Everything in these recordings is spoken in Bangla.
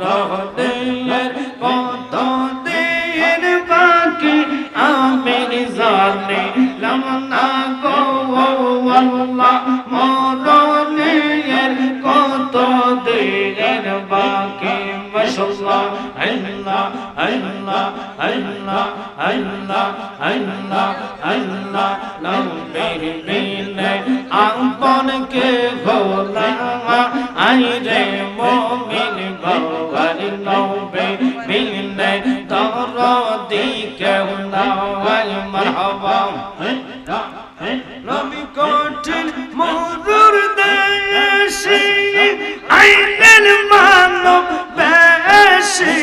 মরদের কত দিন বাকি আমি জানিলাম না গো আল্লাহ মরদের কত দিন বাকি মাশাআল্লাহ আল্লাহ আল্লাহ আল্লাহ আল্লাহ আল্লাহ আল্লাহ নবী বিনে আপন কে ভোলা আইরে মুমিন বাবার নবী বিনে দরদি কেউ নাই মারহাবা নবী কঠিন মরুর দেশে আইলেন মানব বেশে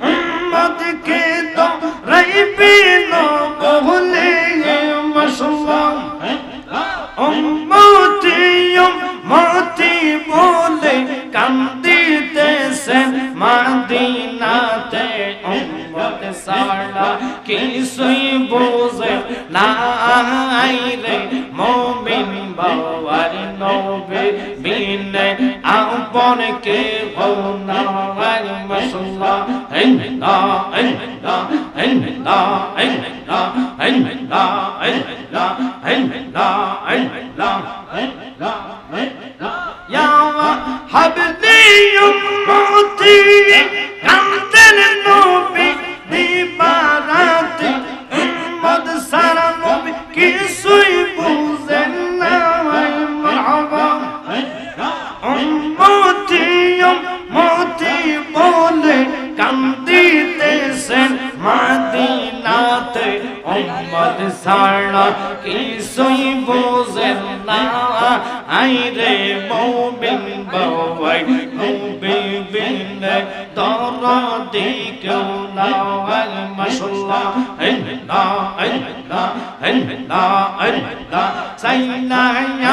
উম্মত কে তো রাইবি নবলে মাশাআল্লাহ উম্মতি উম্মতি বলে কান্দিতেছেন মদিনাতে উম্মত সারা কিছুই বোঝে না রে মুমিন বাবার নবী বিনে আপন কে ভোলা মাশাআল্লাহ আল্লাহ আল্লাহ আল্লাহ আল্লাহ আল্লাহ আল্লাহ আল্লাহ আল্লাহ ইয়া হাবলি উম্মতি কান্দেন নবী দিবারাতে উম্মত সারা নবী কিছুই বুঝেন না মারহাবা উম্মতি উম্মতি বলে কান্দিতেছেন মদিনাতে উম্মত সারা কিছুই বুঝেন না আইরে মুমিন বাবাই নবী বিনে দরদি কেউ নাই মাশাআল্লাহ আল্লাহ আল্লাহ আল্লাহ আল্লাহ সাইনা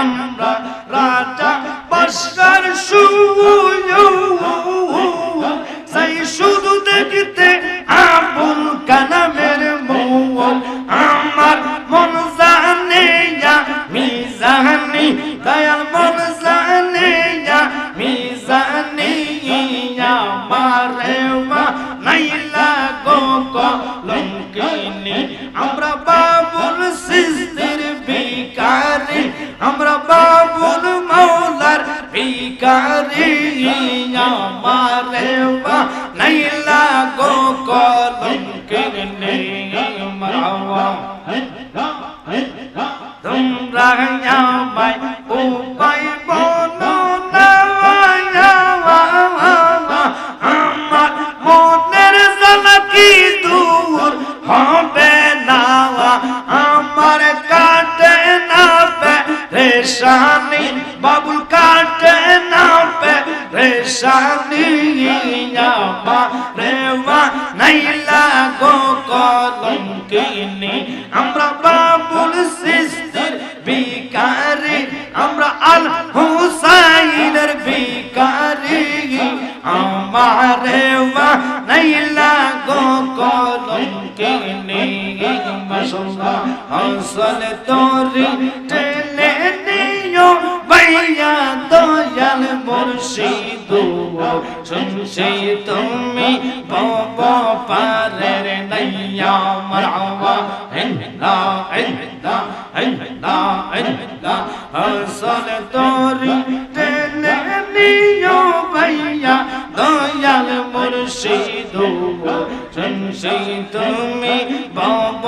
আমরা রাজা বশর শুয়ু সাই শুধু দেখতে আবুল কালামের মৌল আমার মন জানে মিজানি দয়াল মন জানে মিজানি আমারে নাইলা গো কলঙ্কিনী আমরা বাবুল সিস্তির ভিখারি আমরা বাবুল মাওলার ভিখারি আমারে নাইলা গো কলঙ্কিনী মারহাবা তোমরা আমায় উপায় বলো না আমার মনের জ্বালা কি দূর হবে না আমার কাটে না পেরেশানি বাবুল কাটে না পেরেশানি আমারে নাইলা গো কলঙ্কিনী আমরা বাবুল সিস্তির ভিখারি আমরা আল হুসাইনের ভিখারি আমারে নাইলা গো কলঙ্কিনী মাশাআল্লাহ হাসন তোরি টেনে নিও ভাইয়া দয়াল মুর্শিদ শুনছি তুমি বব পারের নাইয়া মারহাবা আল্লাহ আল্লাহ আল্লাহ আল্লাহ হাসন তোরি টেনে নিও ভাইয়া দয়াল মুর্শিদ শুনছি তুমি বব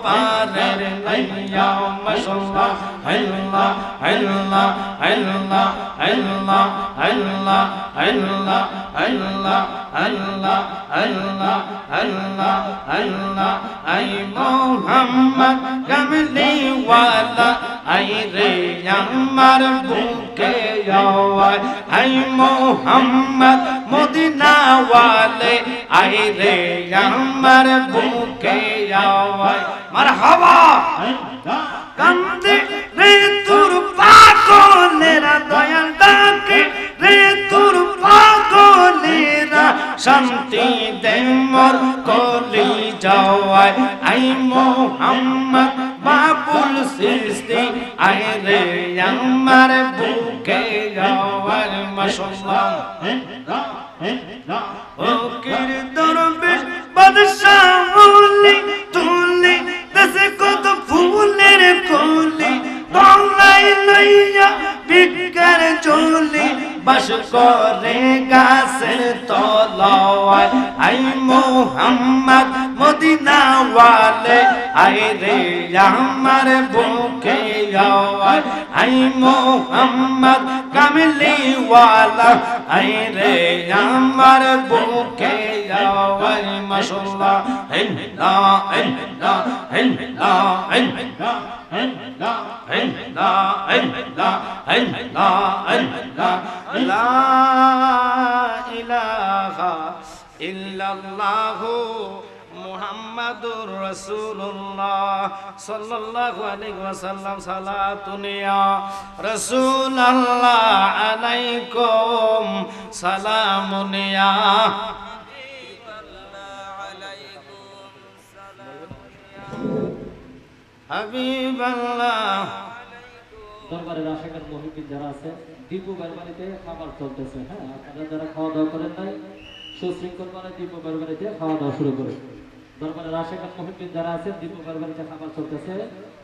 পারের নাইয়া মাশাআল্লাহ আল্লাহ আল্লাহ আল্লাহ আল্লাহ আল্লাহ আল্লাহ আল্লাহ আল্লাহ আল্লাহ আল্লাহ আল্লাহ আই মোহাম্মদ কামলি ওয়ালা আই রে আমার বুকে আওয়াজ আই মোহাম্মদ মদিনা ওয়ালে আই রে আমার বুকে আওয়াজ মারহাবা কান্দে রে তোর পাগলেরা দয়াল ডাকে রে তোর পাগলেরা শান্তি দে মোর কলি যাওয়ায় আই মোহাম্মদ বাবুল সিস্তি আই রে আমার বুকে যাওয়ায় মাশাআল্লাহ ও কির দরবেশ বাদশা ওলি তুলি দেশে কত ফুলের কলি তলাই লইয়া বিকার চলি বাস করে গাছের তলায় আই মোহাম্মদ মদিনা ওয়ালে আই রে আমার বুকে আওয়াজ আই মোহাম্মদ কামলি ওয়ালা আই রে আমার বুকে আওয়াজ মাশাআল্লাহ ইল্লা ইল্লা ইল্লা ইল্লা ইল্লা ইল্লা ইল্লা ইল্লা ইল্লা লা ইলাহা ইল্লাল্লাহু মুহাম্মাদুর রাসূলুল্লাহ সাল্লাল্লাহু আলাইহি ওয়াসাল্লাম সালাতুন ইয়া রাসূলুল্লাহ আলাইকুম সালামুন ইয়া হাবিবাল্লাহ দরবারের আশিকার মুহিদ্দিন যারা আছে দীপু বাড়িতে খাবার চলতেছে। হ্যাঁ, আপনারা যারা খাওয়া দাওয়া করেন নাই সুশৃঙ্খল মানে দীপু বাড়িতে খাওয়া দাওয়া শুরু করে। দরবারের আশিকার মুহিদ্দিন যারা আছে দীপু বাড়িতে খাবার চলতেছে।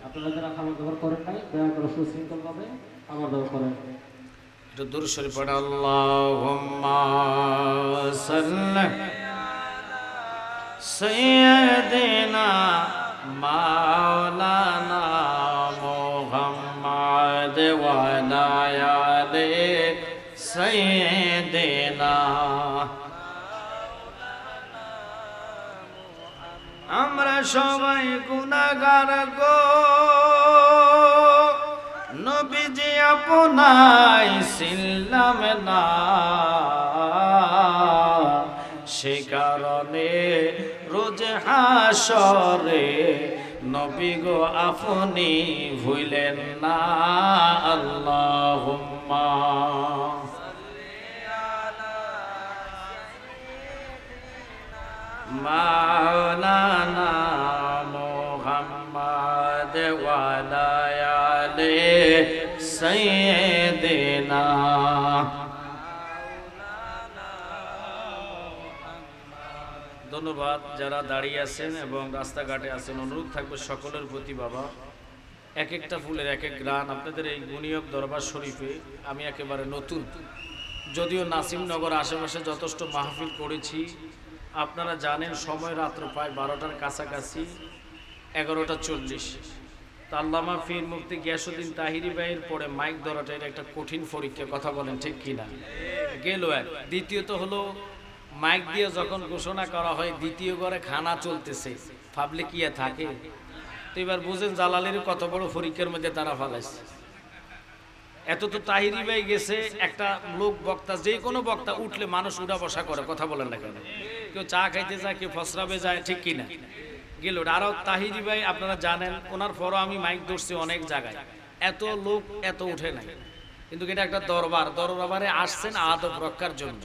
আপনারা যারা খাবার দাবার করেন নাই দয়া করে সুশৃঙ্খল ভাবে খাবার দাবার করেন। একটু দূর শরীফ পড়ে আল্লাহুম্মা সাল্লি সাইয়্যিদিনা মাওলানা মুহাম্মদ ওয়া আলা আলি সাইয়্যিদিনা। আমরা সবাই গুনাহগার গো, নবীজি আপনাই ছিলাম না, সে কারণে রোজ হাসরে নবী গো আপনি ভুলেন না। আল্লাহুম্মা মাওলানা মুহাম্মদ ওয়া আলা আলি সাইয়্যিদিনা। ধন্যবাদ যারা দাঁড়িয়ে আছেন এবং রাস্তাঘাটে আছেন। অনুরোধ থাকবে সকলের প্রতি বাবা, এক একটা ফুলের এক এক গ্রান। আপনাদের এই গুনিয়ক দরবার শরীফে আমি একেবারে নতুন, যদিও নাসিমনগর আশেপাশে যথেষ্ট মাহফিল করেছি। আপনারা জানেন সময় রাত্র প্রায় 12টার কাছাকাছি, 11:40। তা আল্লামা ফির মুফতি গিয়াসউদ্দিন তাহিরি ভাইয়ের পরে মাইক ধরাটা এটা একটা কঠিন পরীক্ষা, কথা বলেন ঠিক কিনা? গেল এক। দ্বিতীয়ত হলো মাইক দিয়ে যখন ঘোষণা করা হয় দ্বিতীয় ঘরে খানা চলতেছে, ভাবলে কি আর থাকে? তো এবার বুঝেন জালালের কত বড় পরীক্ষার মধ্যে তারা ফালাইছে। এত তো তাহিরি ভাই গেছে, একটা লোক বক্তা, যে কোনো বক্তা উঠলে মানুষ উঠা বসা করে, কথা বলেন না কেন? কেউ চা খাইতে যায়, কেউ ফসরাবে যায়, ঠিক কিনা? গেল। আরও তাহিরি ভাই আপনারা জানেন, ওনার পরও আমি মাইক ধরছি অনেক জায়গায়, এত লোক এত উঠে নাই। কিন্তু এটা একটা দরবার, দরবারে আসছেন আদব রক্ষার জন্য।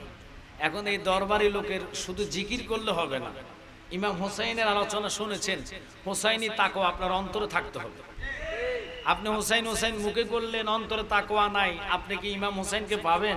এখন এই দরবারি লোকের শুধু জিকির করলে হবে না, ইমাম হোসাইনের আলোচনা শুনেছেন, হোসাইনি তাকওয়া আপনার অন্তরে থাকতে হবে। আপনি হোসাইন হোসাইন মুখে করলেন, অন্তরে তাকওয়া নাই, আপনি কি ইমাম হোসাইনকে পাবেন?